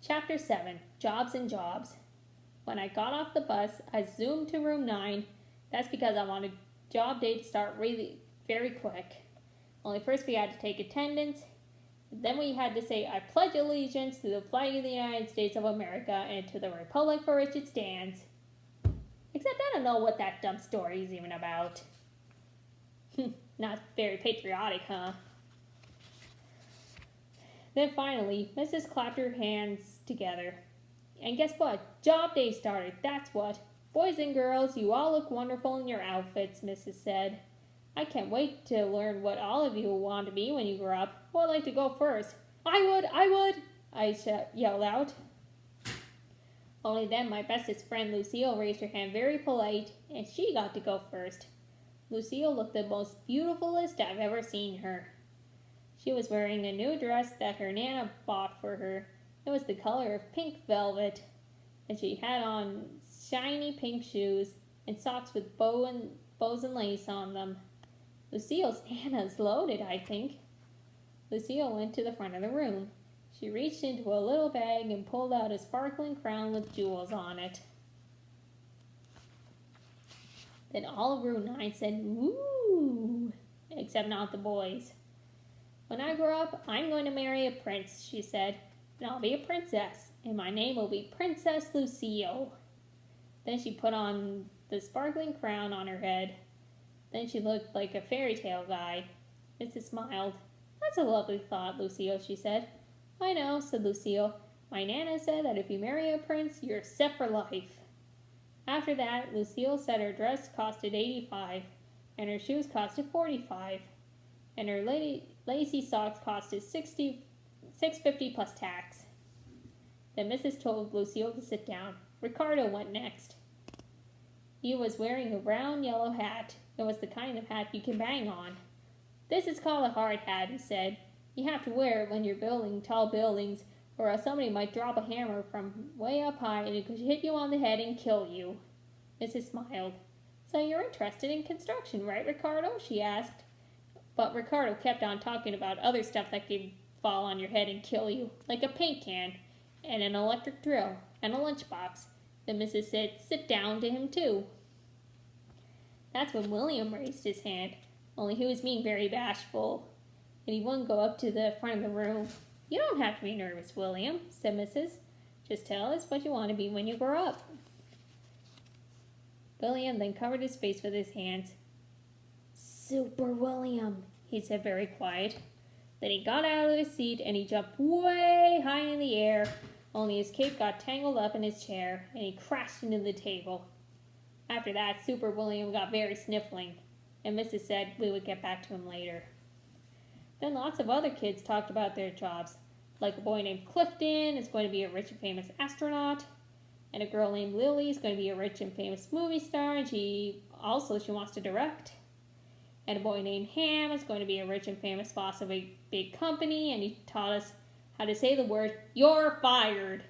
Chapter 7, Jobs and Jobs. When I got off the bus, I zoomed to room 9. That's because I wanted job day to start really very quick. Only first we had to take attendance. Then we had to say, I pledge allegiance to the flag of the United States of America and to the republic for which it stands. Except I don't know what that dumb story is even about. Not very patriotic, huh? Then finally, Mrs. clapped her hands together. And guess what? Job day started, that's what. Boys and girls, you all look wonderful in your outfits, Mrs. said. I can't wait to learn what all of you will want to be when you grow up. Who would like to go first? I would, I yelled out. Only then my bestest friend Lucille raised her hand very polite, and she got to go first. Lucille looked the most beautifulest I've ever seen her. She was wearing a new dress that her Nana bought for her. It was the color of pink velvet, and she had on shiny pink shoes and socks with bows and lace on them. Lucille's Nana's loaded, I think. Lucille went to the front of the room. She reached into a little bag and pulled out a sparkling crown with jewels on it. Then all of room 9 said, "Woo!" except not the boys. When I grow up, I'm going to marry a prince, she said, and I'll be a princess, and my name will be Princess Lucille. Then she put on the sparkling crown on her head. Then she looked like a fairy tale guy. Mrs. smiled. That's a lovely thought, Lucille, she said. I know, said Lucille. My Nana said that if you marry a prince, you're set for life. After that, Lucille said her dress costed $85, and her shoes costed $45, and her lacy socks costed $6.50 plus tax. Then Mrs. told Lucille to sit down. Ricardo went next. He was wearing a round yellow hat. It was the kind of hat you can bang on. This is called a hard hat, he said. You have to wear it when you're building tall buildings, or else somebody might drop a hammer from way up high and it could hit you on the head and kill you. Mrs. smiled. So you're interested in construction, right, Ricardo? She asked. But Ricardo kept on talking about other stuff that could fall on your head and kill you, like a paint can, and an electric drill, and a lunchbox. Then Mrs. said, sit down to him too. That's when William raised his hand, only he was being very bashful, and he wouldn't go up to the front of the room. You don't have to be nervous, William, said Mrs. Just tell us what you want to be when you grow up. William then covered his face with his hands. Super William, he said very quiet. Then he got out of his seat and he jumped way high in the air, only his cape got tangled up in his chair and he crashed into the table. After that, Super William got very sniffling, and Mrs. said we would get back to him later. Then lots of other kids talked about their jobs, like a boy named Clifton is going to be a rich and famous astronaut, and a girl named Lily is going to be a rich and famous movie star, and she wants to direct. And a boy named Ham is going to be a rich and famous boss of a big company, and he taught us how to say the word, you're fired.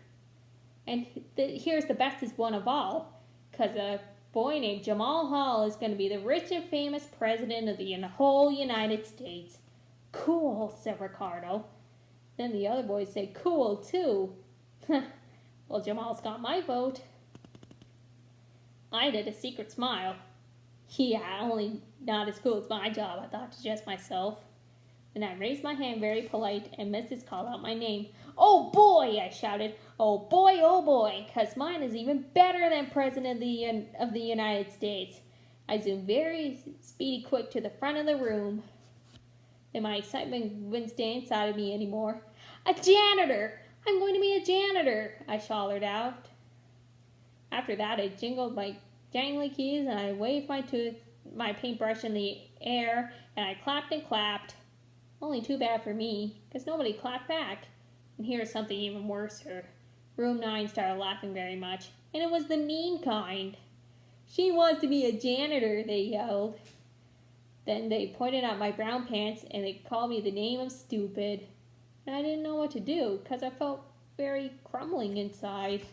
And here's the bestest one of all, because a boy named Jamal Hall is going to be the rich and famous president of the whole United States. Cool, said Ricardo. Then the other boys said, cool, too. Well, Jamal's got my vote. I did a secret smile. Yeah, only not as cool as my job, I thought to just myself. Then I raised my hand very polite, and Mrs. called out my name. Oh boy, I shouted. Oh boy, 'cause mine is even better than President of the United States. I zoomed very speedy quick to the front of the room. Then my excitement wouldn't stay inside of me anymore. A janitor! I'm going to be a janitor, I hollered out. After that, I jingled my jangly keys and I waved my paintbrush in the air, and I clapped and clapped. Only too bad for me, because nobody clapped back. And here's something even worse. Room 9 started laughing very much, and it was the mean kind. She wants to be a janitor, they yelled. Then they pointed out my brown pants, and they called me the name of stupid. And I didn't know what to do, because I felt very crumbling inside.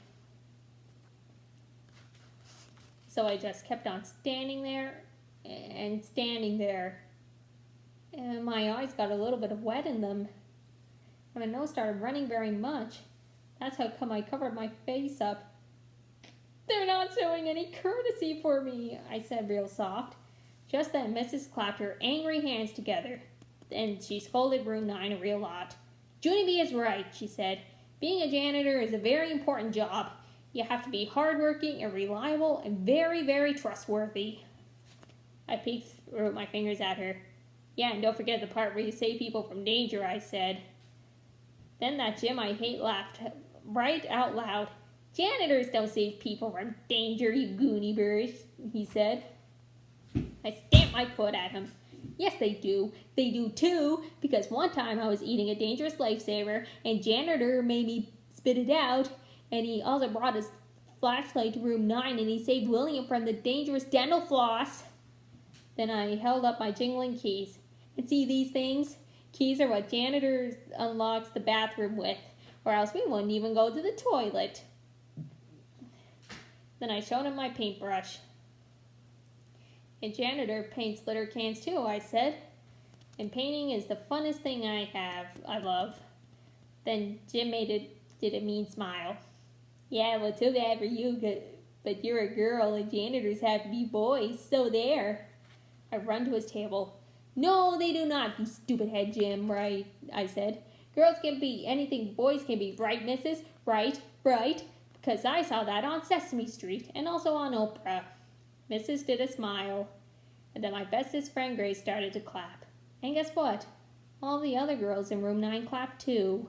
So I just kept on standing there, and my eyes got a little bit of wet in them, and my nose started running very much. That's how come I covered my face up. They're not showing any courtesy for me, I said real soft. Just then Mrs. clapped her angry hands together, and she scolded room 9 a real lot. Junie is right, she said. Being a janitor is a very important job. You have to be hardworking and reliable and very, very trustworthy. I peeked through my fingers at her. Yeah, and don't forget the part where you save people from danger, I said. Then that Jim I hate laughed right out loud. Janitors don't save people from danger, you goony bird, he said. I stamped my foot at him. Yes, they do. They do too, because one time I was eating a dangerous lifesaver, and janitor made me spit it out, and he also brought his flashlight to room 9, and he saved William from the dangerous dental floss. Then I held up my jingling keys. And see these things? Keys are what janitors unlocks the bathroom with, or else we wouldn't even go to the toilet. Then I showed him my paintbrush. A janitor paints litter cans too, I said. And painting is the funnest thing I love. Then Jim did a mean smile. Yeah, well, too bad for you, but you're a girl and janitors have to be boys, so there. I run to his table. No, they do not, you stupid head, Jim, right, I said. Girls can be anything boys can be, right, missus? Right, because I saw that on Sesame Street and also on Oprah. Mrs. did a smile, and then my bestest friend Grace started to clap. And guess what? All the other girls in room 9 clapped too.